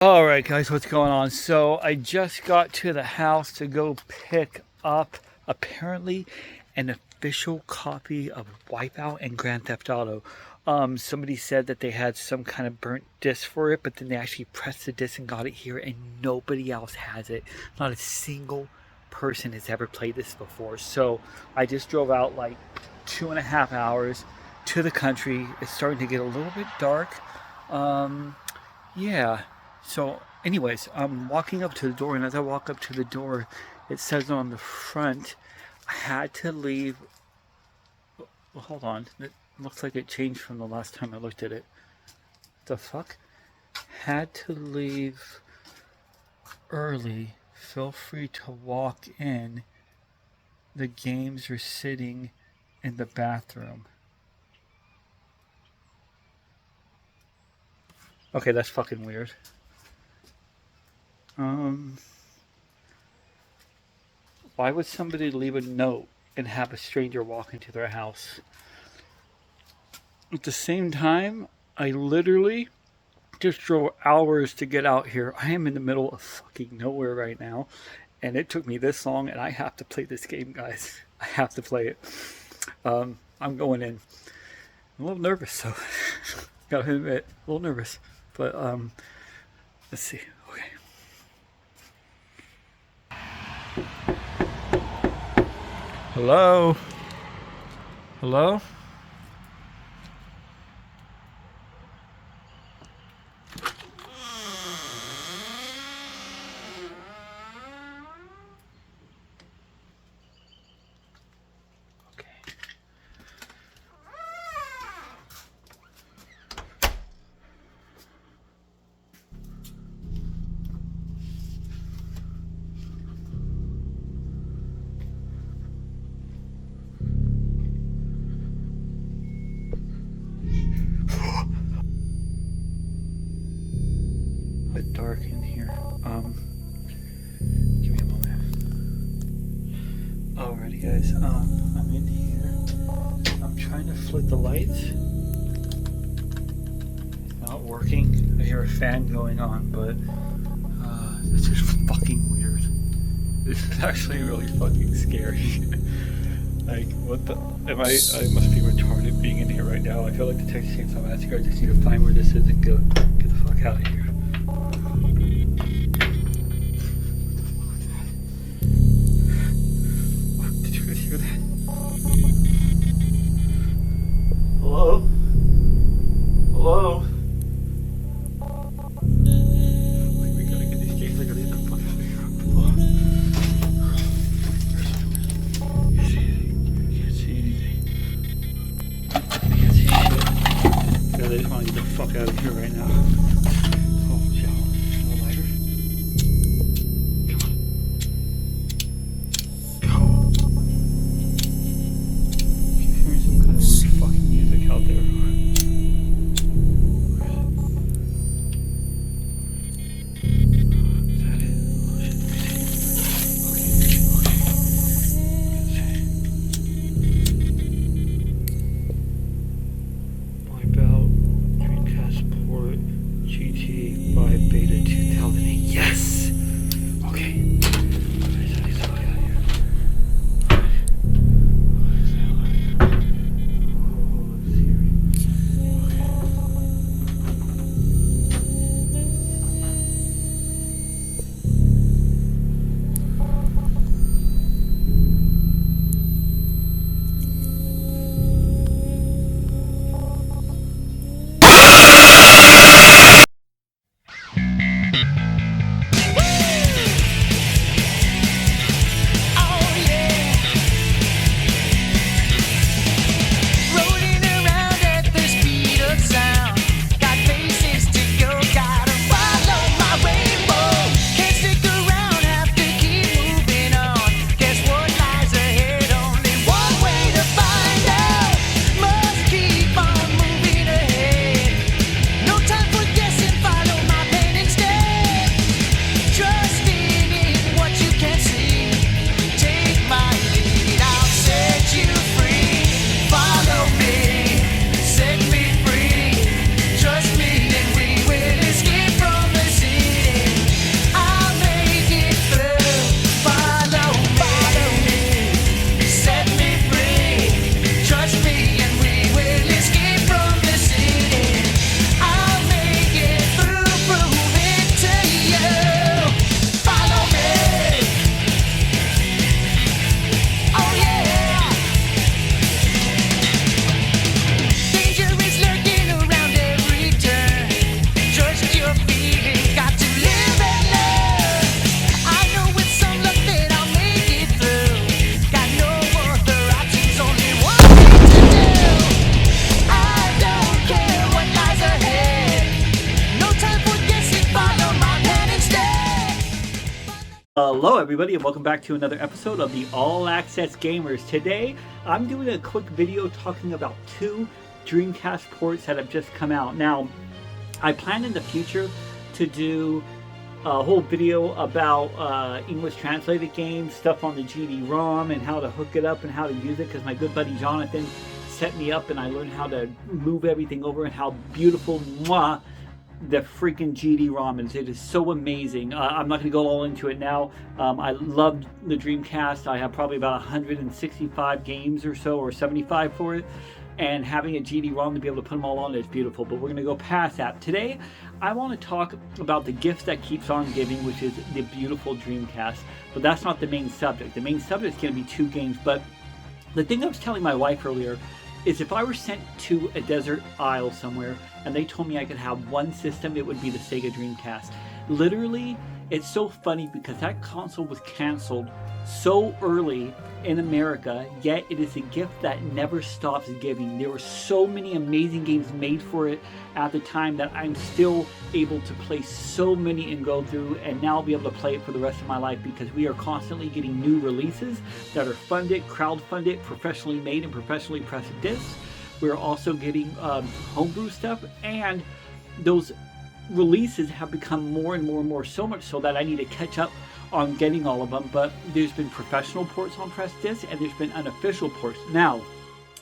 All right, guys, what's going on? So I just got to the house to go pick up apparently an official copy of Wipeout and Grand Theft Auto. Somebody said that they had some kind of burnt disc for it, but then they actually pressed the disc and got it here, and nobody else has it. Not a single person has ever played this before. So I just drove out like 2.5 hours to the country. It's starting to get a little bit dark. Yeah. So, anyways, I'm walking up to the door, and as I walk up to the door, it says on the front, I had to leave. Well, hold on. It looks like it changed from the last time I looked at it. The fuck? Had to leave early. Feel free to walk in. The games are sitting in the bathroom. Okay, that's fucking weird. Why would somebody leave a note and have a stranger walk into their house? At the same time, I literally just drove hours to get out here. I am in the middle of fucking nowhere right now, and it took me this long, and I have to play this game, guys. I have to play it. I'm going in. I'm a little nervous, so gotta admit, a little nervous. But let's see. Okay. Hello? Hello? Bit dark in here. Give me a moment. Alrighty, guys. I'm in here. I'm trying to flick the lights. It's not working. I hear a fan going on, but this is fucking weird. This is actually really fucking scary. Like, what the? I must be retarded being in here right now. I feel like the Texas Chainsaw Massacre. I just need to find where this is and get the fuck out of here. Did you guys hear that? Hello? Hello? We gotta get these gates. I gotta get the fuck out of here. Can't see anything. I can't see shit. God, I just want to get the fuck out of here right now. Hello everybody and welcome back to another episode of the All Access Gamers. Today I'm doing a quick video talking about 2 Dreamcast ports that have just come out. Now I plan in the future to do a whole video about English translated games, stuff on the GD-ROM and how to hook it up and how to use it, because my good buddy Jonathan set me up and I learned how to move everything over and how beautiful the freaking GD-ROM is. It is so amazing. I'm not going to go all into it now. I loved the Dreamcast. I have probably about 165 games or so, or 75 for it. And having a GD-ROM to be able to put them all on is beautiful. But we're going to go past that. Today, I want to talk about the gift that keeps on giving, which is the beautiful Dreamcast. But that's not the main subject. The main subject is going to be 2 games. But the thing I was telling my wife earlier is if I were sent to a desert isle somewhere and they told me I could have one system, it would be the Sega Dreamcast. Literally, it's so funny because that console was canceled so early in America, yet it is a gift that never stops giving. There were so many amazing games made for it at the time that I'm still able to play so many and go through, and now I'll be able to play it for the rest of my life because we are constantly getting new releases that are funded, crowdfunded, professionally made, and professionally pressed discs. We're also getting homebrew stuff, and those releases have become more and more and more, so much so that I need to catch up on getting all of them. But there's been professional ports on press disc and there's been unofficial ports. Now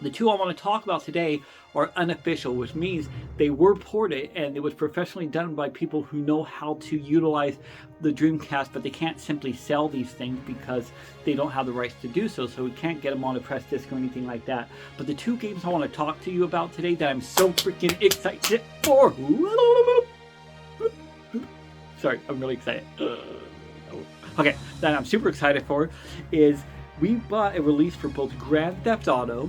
the 2 I want to talk about today are unofficial, which means they were ported and it was professionally done by people who know how to utilize the Dreamcast, but they can't simply sell these things because they don't have the rights to do so, so we can't get them on a press disc or anything like that. But the 2 games I want to talk to you about today that I'm so freaking excited for, sorry, I'm really excited. Okay, that I'm super excited for is we bought a release for both Grand Theft Auto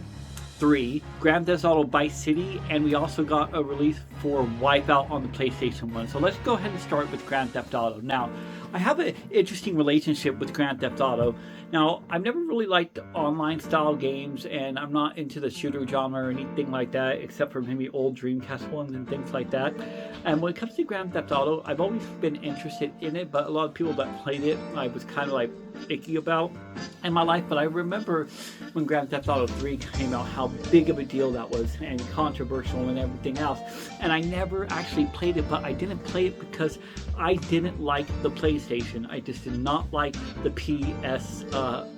3, Grand Theft Auto Vice City, and we also got a release for Wipeout on the PlayStation 1. So let's go ahead and start with Grand Theft Auto. Now, I have an interesting relationship with Grand Theft Auto. Now, I've never really liked online style games, and I'm not into the shooter genre or anything like that, except for maybe old Dreamcast ones and things like that. And when it comes to Grand Theft Auto, I've always been interested in it, but a lot of people that played it, I was kind of like icky about in my life. But I remember when Grand Theft Auto 3 came out, how big of a deal that was, and controversial and everything else. And I never actually played it, but I didn't play it because I didn't like the PlayStation. I just did not like the PS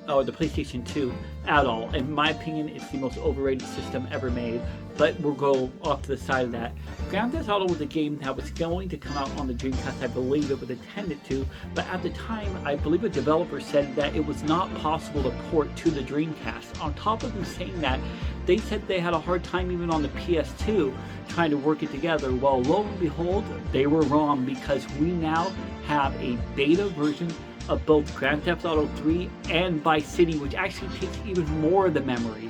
or the PlayStation 2 at all. In my opinion, it's the most overrated system ever made, but we'll go off to the side of that. Grand Theft Auto was a game that was going to come out on the Dreamcast. I believe it was intended to, but at the time, I believe a developer said that it was not possible to port to the Dreamcast. On top of them saying that, they said they had a hard time even on the PS2 trying to work it together. Well, lo and behold, they were wrong, because we now have a beta version of both Grand Theft Auto 3 and Vice City, which actually takes even more of the memory.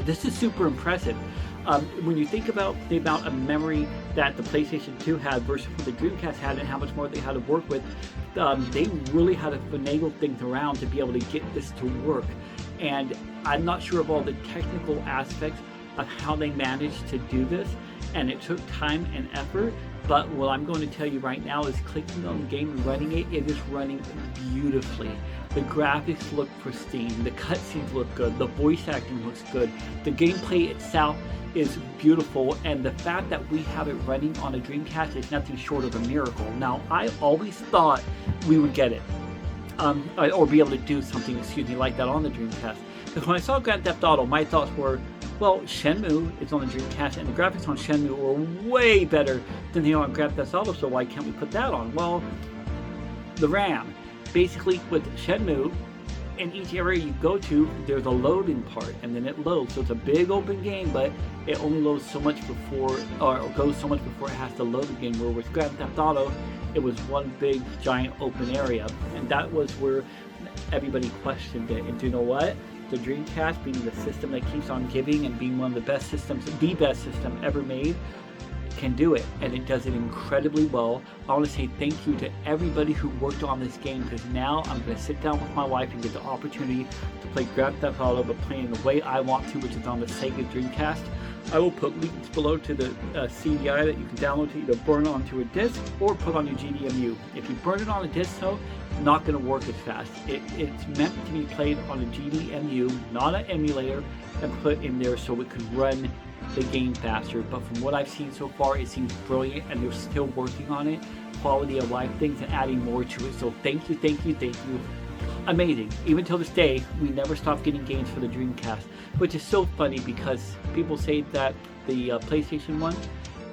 This is super impressive. When you think about the amount of memory that the PlayStation 2 had versus what the Dreamcast had and how much more they had to work with, they really had to finagle things around to be able to get this to work. And I'm not sure of all the technical aspects of how they managed to do this, and it took time and effort. But what I'm going to tell you right now is clicking on the game and running it, it is running beautifully. The graphics look pristine, the cutscenes look good, the voice acting looks good, the gameplay itself is beautiful, and the fact that we have it running on a Dreamcast is nothing short of a miracle. Now, I always thought we would get it, or be able to do something, like that on the Dreamcast. Because when I saw Grand Theft Auto, my thoughts were, well, Shenmue is on the Dreamcast, and the graphics on Shenmue were way better than they are on Grand Theft Auto, so why can't we put that on? Well, the RAM. Basically, with Shenmue, in each area you go to, there's a loading part, and then it loads. So it's a big open game, but it only loads so much before, or goes so much before it has to load again. Where with Grand Theft Auto, it was one big, giant open area, and that was where everybody questioned it. And you know what? The Dreamcast, being the system that keeps on giving and being one of the best systems, the best system ever made, can do it, and it does it incredibly well. I want to say thank you to everybody who worked on this game, because now I'm going to sit down with my wife and get the opportunity to play Grand Theft Auto, but playing the way I want to, which is on the Sega Dreamcast. I will put links below to the CDI that you can download to either burn onto a disc or put on your GDMU. If you burn it on a disc though, not going to work as fast. It's meant to be played on a GDMU, not an emulator, and put in there so it can run the game faster. But from what I've seen so far, it seems brilliant, and they're still working on it, quality of life things, and adding more to it. So thank you, thank you, thank you. Amazing. Even till this day, we never stop getting games for the Dreamcast, which is so funny because people say that the PlayStation 1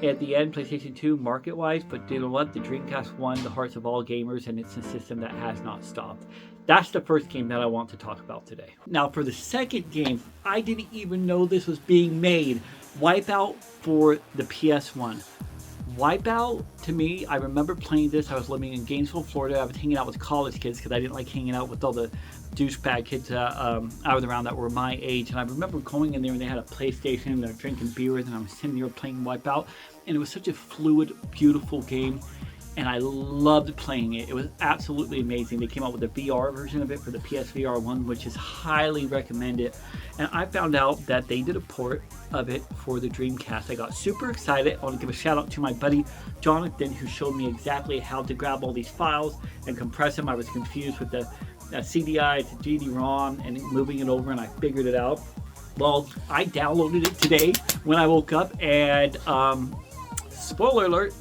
at the end, PlayStation 2 market-wise, but you know what? The Dreamcast won the hearts of all gamers, and it's a system that has not stopped. That's the first game that I want to talk about today. Now, for the second game, I didn't even know this was being made. Wipeout for the PS1. Wipeout, to me, I remember playing this. I was living in Gainesville, Florida. I was hanging out with college kids because I didn't like hanging out with all the douchebag kids I was around that were my age. And I remember going in there and they had a PlayStation and they were drinking beers and I was sitting there playing Wipeout. And it was such a fluid, beautiful game. And I loved playing it. It was absolutely amazing. They came out with a VR version of it for the PSVR 1, which is highly recommended. And I found out that they did a port of it for the Dreamcast. I got super excited. I want to give a shout out to my buddy Jonathan, who showed me exactly how to grab all these files and compress them. I was confused with the CDI to GD-ROM and moving it over, and I figured it out. Well, I downloaded it today when I woke up, and spoiler alert,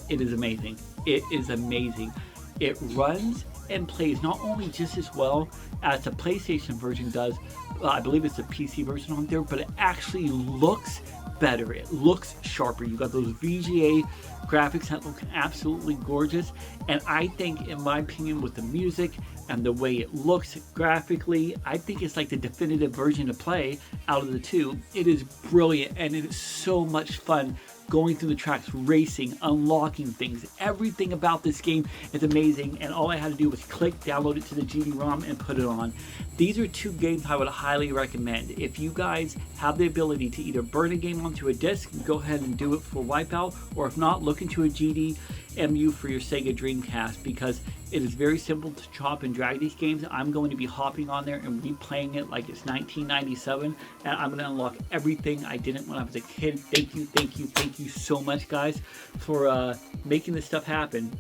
it is amazing. It is amazing. It runs and plays not only just as well as the PlayStation version does, I believe it's the PC version on there, but it actually looks better. It looks sharper. You got those VGA graphics that look absolutely gorgeous, and I think, in my opinion, with the music and the way it looks graphically, I think it's like the definitive version to play out of the two. It is brilliant, and it is so much fun going through the tracks, racing, unlocking things. Everything about this game is amazing, and all I had to do was click, download it to the GD-ROM, and put it on. These are two games I would highly recommend. If you guys have the ability to either burn a game onto a disc, go ahead and do it for Wipeout, or if not, look into a GDMU for your Sega Dreamcast, because it is very simple to chop and drag these games. I'm going to be hopping on there and replaying it like it's 1997, and I'm going to unlock everything I didn't when I was a kid. Thank you, thank you, thank you so much, guys, for making this stuff happen.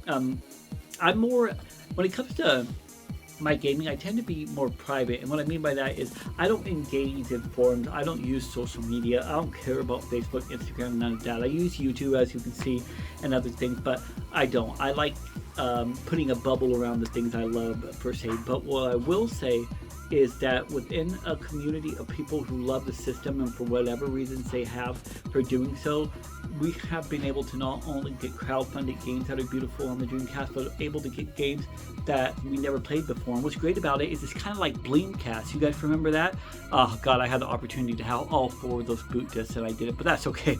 I'm more, when it comes to my gaming, I tend to be more private, and what I mean by that is I don't engage in forums. I don't use social media. I don't care about Facebook, Instagram, none of that. I use YouTube, as you can see, and other things, but I don't. I like putting a bubble around the things I love, per se. But what I will say is that within a community of people who love the system, and for whatever reasons they have for doing so, we have been able to not only get crowdfunded games that are beautiful on the Dreamcast, but able to get games that we never played before. And what's great about it is it's kind of like Dreamcast. You guys remember that? Oh God, I had the opportunity to have all 4 of those boot discs, and I did it, but that's okay.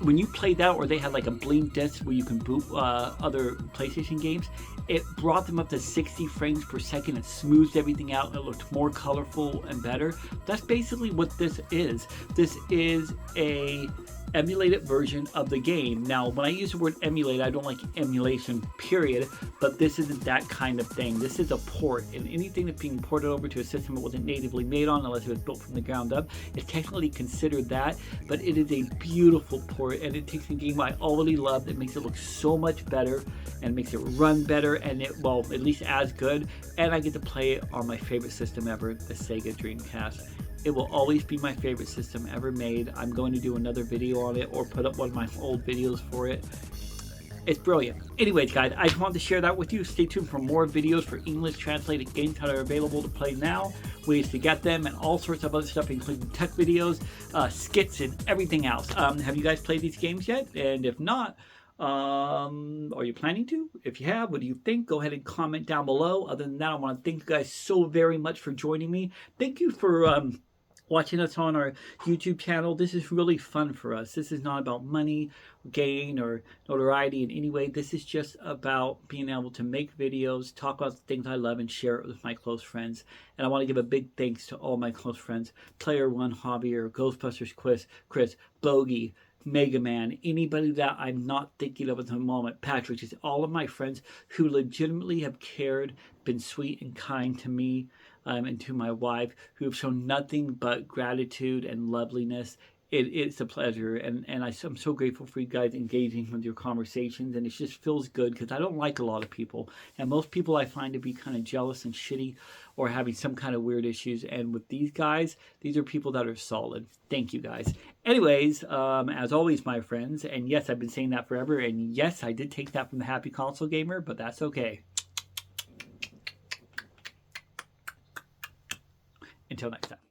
When you played that, or they had like a Blim disc where you can boot other PlayStation games, it brought them up to 60 frames per second. It smoothed everything out and it looked more colorful and better. That's basically what this is. This is a emulated version of the game. Now, when I use the word emulate, I don't like emulation, period, but this isn't that kind of thing. This is a port, and anything that's being ported over to a system it wasn't natively made on, unless it was built from the ground up, is technically considered that, but it is a beautiful port, and it takes a game I already loved. It makes it look so much better, and makes it run better, and it, well, at least as good, and I get to play it on my favorite system ever, the Sega Dreamcast. It will always be my favorite system ever made. I'm going to do another video on it, or put up one of my old videos for it. It's brilliant. Anyways, guys, I just wanted to share that with you. Stay tuned for more videos for English translated games that are available to play now, ways to get them, and all sorts of other stuff, including tech videos, skits, and everything else. Have you guys played these games yet? And if not, are you planning to? If you have, what do you think? Go ahead and comment down below. Other than that, I want to thank you guys so very much for joining me. Thank you for watching us on our YouTube channel. This is really fun for us. This is not about money, gain, or notoriety in any way. This is just about being able to make videos, talk about the things I love, and share it with my close friends. And I want to give a big thanks to all my close friends: Player One, Javier, Ghostbusters, Chris, Bogey, Mega Man, anybody that I'm not thinking of at the moment, Patrick, just all of my friends who legitimately have cared, been sweet and kind to me, and to my wife, who have shown nothing but gratitude and loveliness. it's a pleasure, and I'm so grateful for you guys engaging with your conversations, and it just feels good because I don't like a lot of people, and most people I find to be kind of jealous and shitty or having some kind of weird issues, and with these guys, these are people that are solid. Thank you guys. Anyways, as always, my friends, and yes, I've been saying that forever, and yes, I did take that from the Happy Console Gamer, but that's okay. Until next time.